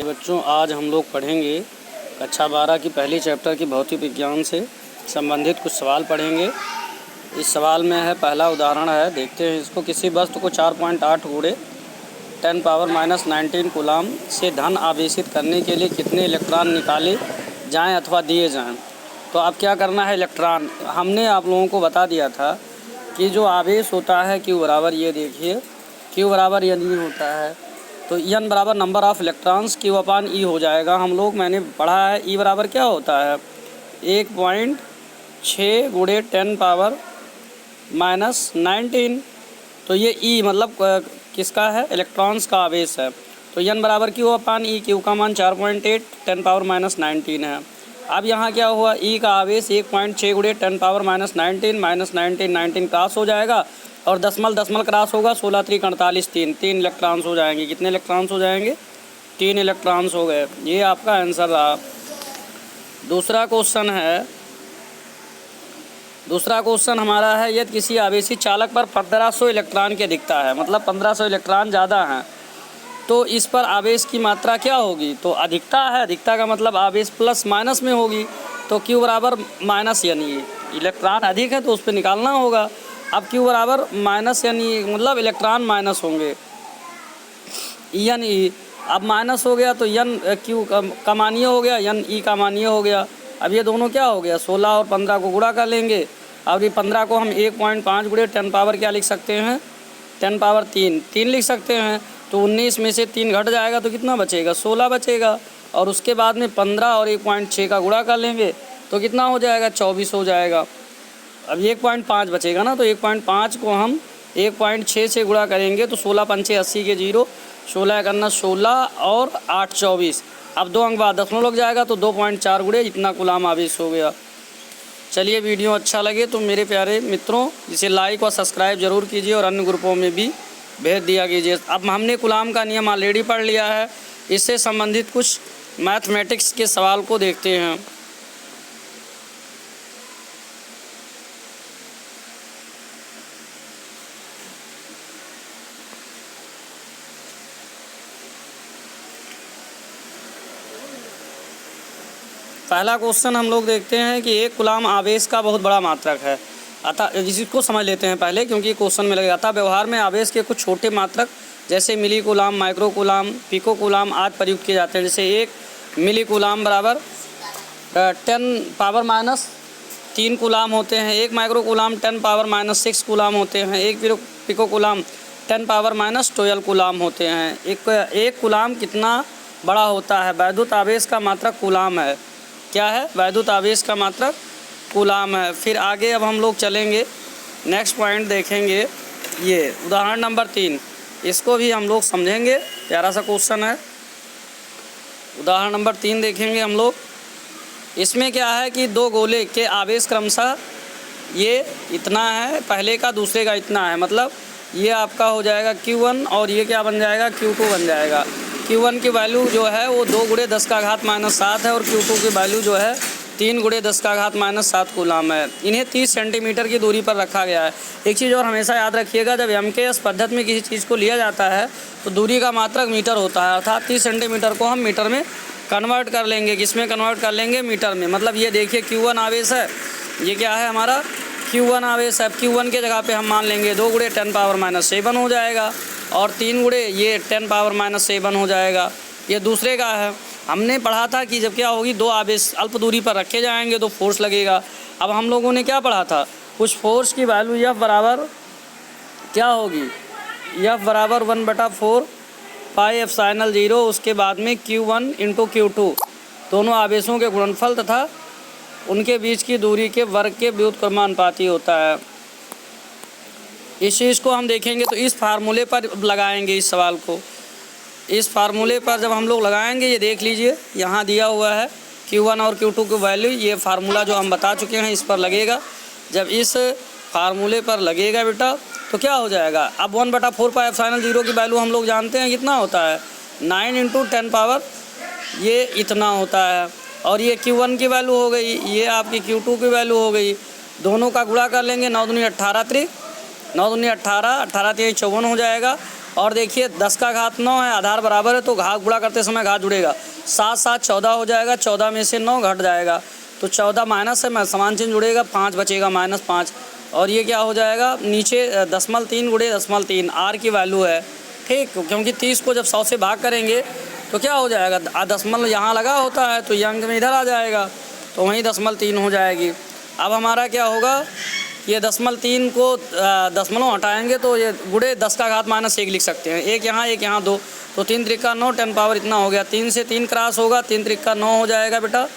बच्चों, आज हम लोग पढ़ेंगे कक्षा 12 की पहली चैप्टर की भौतिक विज्ञान से संबंधित कुछ सवाल पढ़ेंगे। इस सवाल में है, पहला उदाहरण है, देखते हैं इसको। किसी वस्तु को 4.8 गुणे 10⁻⁹ कूलाम से धन आवेशित करने के लिए कितने इलेक्ट्रॉन निकाले जाएं अथवा दिए जाएं। तो अब क्या करना है, इलेक्ट्रॉन हमने आप लोगों को बता दिया था कि जो आवेश होता है Q बराबर, ये देखिए Q बराबर N होता है, तो N बराबर नंबर ऑफ़ इलेक्ट्रॉन्स Q/E हो जाएगा। हम लोग मैंने पढ़ा है E बराबर क्या होता है, 1.6 गुणे 10⁻⁹। तो ये E मतलब किसका है, इलेक्ट्रॉन्स का आवेश है। तो N बराबर Q/E, Q का मान 4.8 10⁻⁹ है। अब यहाँ क्या हुआ, E का आवेश 1.6 गुणे 10⁻⁹ -19 क्रॉस हो जाएगा और दशमलव क्रॉस होगा, 16 3 48 3 इलेक्ट्रॉन्स हो जाएंगे। कितने इलेक्ट्रॉन्स हो जाएंगे, 3 इलेक्ट्रॉन्स हो गए। ये आपका आंसर रहा। दूसरा क्वेश्चन हमारा है, यदि किसी आवेशी चालक पर 1500 इलेक्ट्रॉन के दिखता है, मतलब 1500 इलेक्ट्रॉन ज़्यादा हैं, तो इस पर आवेश की मात्रा क्या होगी। तो अधिकता है, अधिकता का मतलब आवेश प्लस माइनस में होगी, तो Q बराबर -N। इलेक्ट्रॉन अधिक है तो उस पर निकालना होगा। अब Q बराबर -N, मतलब इलेक्ट्रॉन माइनस होंगे, N। अब माइनस हो गया तो Q का मान ये हो गया, E का मान ये हो गया। अब ये दोनों क्या हो गया, 16 और 15 को गुणा कर लेंगे। अब ये 15 को हम 1.5 गुणे 10 पावर क्या लिख सकते हैं, 10 पावर 3 लिख सकते हैं। तो 19 में से 3 घट जाएगा तो कितना बचेगा, 16 बचेगा। और उसके बाद में 15 और 1.6 का गुणा कर लेंगे तो कितना हो जाएगा, 24 हो जाएगा। अब 1.5 बचेगा ना, तो 1.5 को हम 1.6 से गुणा करेंगे तो 16 पंचे 80 के 0, 16 करना 16 और 8 24। अब 2 अंक बाद दशमलव लग जाएगा तो 2.4 गुणे इतना कूलाम आवेश हो गया। चलिए, वीडियो अच्छा लगे तो मेरे प्यारे मित्रों इसे लाइक और सब्सक्राइब ज़रूर कीजिए और अन्य ग्रुपों में भी भेज दिया कीजिए। अब हमने कूलाम का नियम ऑलरेडी पढ़ लिया है, इससे संबंधित कुछ मैथमेटिक्स के सवाल को देखते हैं। पहला क्वेश्चन हम लोग देखते हैं कि एक कूलाम आवेश का बहुत बड़ा मात्रक है, अतः इसको समझ लेते हैं पहले, क्योंकि क्वेश्चन में लगेगा। अतः व्यवहार में आवेश के कुछ छोटे मात्रक जैसे milli coulomb, micro coulomb, pico coulomb आदि प्रयुक्त किए जाते हैं। जैसे 1 मिली कूलाम बराबर 10⁻³ कूलाम होते हैं, 1 माइक्रो कूलाम 10⁻⁻6 कूलाम होते हैं, 1 पिको कूलाम 10⁻⁻12 कूलाम होते हैं। एक कूलाम कितना बड़ा होता है, वैद्युत आवेश का मात्रक कूलाम है। क्या है, वैद्युत आवेश का मात्रक कूलाम है। फिर आगे अब हम लोग चलेंगे, नेक्स्ट पॉइंट देखेंगे, ये उदाहरण नंबर 3, इसको भी हम लोग समझेंगे। प्यारा सा क्वेश्चन है। उदाहरण नंबर 3 देखेंगे हम लोग। इसमें क्या है कि 2 गोले के आवेश क्रमशः ये इतना है, पहले का दूसरे का इतना है, मतलब ये आपका हो जाएगा Q1 और ये क्या बन जाएगा, Q2 बन जाएगा। Q1 की वैल्यू जो है वो 2 गुणे 10⁻⁻7 है और Q2 की वैल्यू जो है 3 गुणे 10⁻⁻7 कूलाम है। इन्हें 30 सेंटीमीटर की दूरी पर रखा गया है। एक चीज़ और हमेशा याद रखिएगा, जब MKS पद्धति में किसी चीज़ को लिया जाता है तो दूरी का मात्रक मीटर होता है, अर्थात 30 सेंटीमीटर को हम मीटर में कन्वर्ट कर लेंगे। किसमें कन्वर्ट कर लेंगे, मीटर में। मतलब ये देखिए Q1 आवेश है, ये क्या है हमारा, Q1 आवेश है। Q1 के जगह पे हम मान लेंगे 2 गुणे 10⁻⁻7 हो जाएगा और 3 गुणे ये 10⁻⁻7 हो जाएगा। ये दूसरे का है। हमने पढ़ा था कि जब क्या होगी, 2 आवेश अल्प दूरी पर रखे जाएंगे तो फोर्स लगेगा। अब हम लोगों ने क्या पढ़ा था, उस फोर्स की वैल्यू F बराबर क्या होगी, F बराबर 1/4 πε0, उसके बाद में Q1 × Q2 दोनों आवेशों के गुणनफल तथा उनके बीच की दूरी के वर्ग के व्युत्क्रमानुपाती होता है। इस चीज़ को हम देखेंगे तो इस फार्मूले पर लगाएंगे इस सवाल को। इस फार्मूले पर जब हम लोग लगाएंगे, ये देख लीजिए यहाँ दिया हुआ है Q1 और Q2 की वैल्यू, ये फार्मूला जो हम बता चुके हैं इस पर लगेगा। जब इस फार्मूले पर लगेगा बेटा तो क्या हो जाएगा, अब 1/4 πε0 की वैल्यू हम लोग जानते हैं कितना होता है, 9 × 10 पावर ये इतना होता है। और ये Q1 की वैल्यू हो गई, ये आपकी Q2 की वैल्यू हो गई। दोनों का गुणा कर लेंगे, 9 दूनी 18 3, 9 दूनी 18, 18 3 54 हो जाएगा। और देखिए 10 का घात 9 है, आधार बराबर है तो घात गुणा करते समय घात जुड़ेगा। 7 7 14 हो जाएगा, 14 में से 9 घट जाएगा तो 14 माइनस है, समान चिन्ह जुड़ेगा, 5 बचेगा -5। और ये क्या हो जाएगा, नीचे 0.3 गुणे 0.3 आर की वैल्यू है, ठीक। क्योंकि 30 को जब 100 से भाग करेंगे तो क्या हो जाएगा, दशमलव यहाँ लगा होता है तो ये अंक में इधर आ जाएगा तो वहीं 0.3 हो जाएगी। अब हमारा क्या होगा, ये 0.3 को दशमलव हटाएंगे तो ये गुणे 10 का घात -1 लिख सकते हैं। एक यहाँ 2 तो 3 त्रिका 9, 10 पावर इतना हो गया। 3 से 3 क्रॉस होगा, 3 त्रिका 9 हो जाएगा बेटा।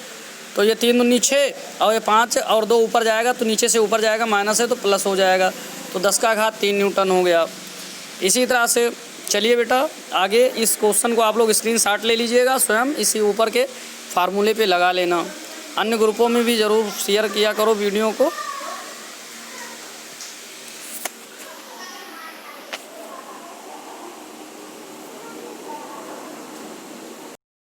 तो ये 3 दूनी 6 और ये 5 और 2 ऊपर जाएगा तो नीचे से ऊपर जाएगा, माइनस है तो प्लस हो जाएगा तो 10 का घात 3 न्यूटन हो गया। इसी तरह से चलिए बेटा आगे इस क्वेश्चन को आप लोग स्क्रीनशॉट ले लीजिएगा, स्वयं इसी ऊपर के फार्मूले पे लगा लेना। अन्य ग्रुपों में भी ज़रूर शेयर किया करो वीडियो को।